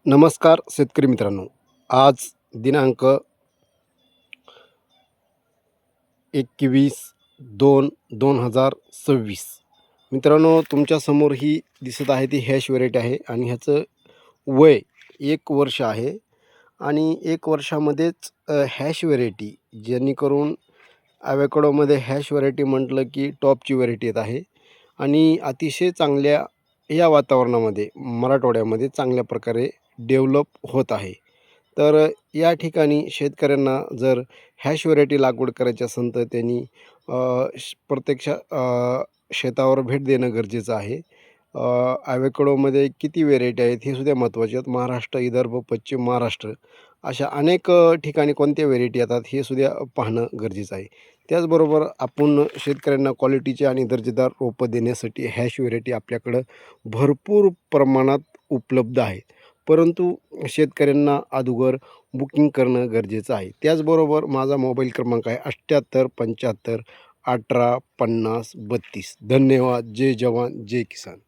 नमस्कार शेतकरी मित्रांनो. आज दिनांक 21/2/2026. मित्रांनो, तुमच्यासमोर ही दिसत आहे ती हॅश व्हेरायटी आहे आणि ह्याचं वय 1 वर्ष आहे आणि 1 वर्षामध्येच हॅश व्हेरायटी जेणेकरून ॲव्होकॅडोमध्ये हॅश व्हेरायटी म्हटलं की टॉपची व्हेरायटी येत आहे आणि अतिशय चांगल्या या वातावरणामध्ये मराठवाड्यामध्ये चांगल्या प्रकारे डेव्हलप होत आहे. तर या ठिकाणी शेतकऱ्यांना जर हॅश व्हेरायटी लागवड करायची असेल तर त्यांनी प्रत्यक्ष शेतावर भेट देणं गरजेचं आहे. ॲव्होकॅडोमध्ये किती व्हेरायटी आहेत हे सुद्धा महत्त्वाचे आहेत. महाराष्ट्र, विदर्भ, पश्चिम महाराष्ट्र अशा अनेक ठिकाणी कोणत्या व्हेरायटी येतात हे सुद्धा पाहणं गरजेचं आहे. त्याचबरोबर आपण शेतकऱ्यांना क्वालिटीचे आणि दर्जेदार रोपं देण्यासाठी हॅश व्हेरायटी आपल्याकडं भरपूर प्रमाणात उपलब्ध आहेत. परंतु शेतकऱ्यांना अगोदर बुकिंग करणं गरजेचं आहे. त्याचबरोबर माझा मोबाईल क्रमांक आहे 78 75 18 50 32. धन्यवाद. जय जवान, जय किसान.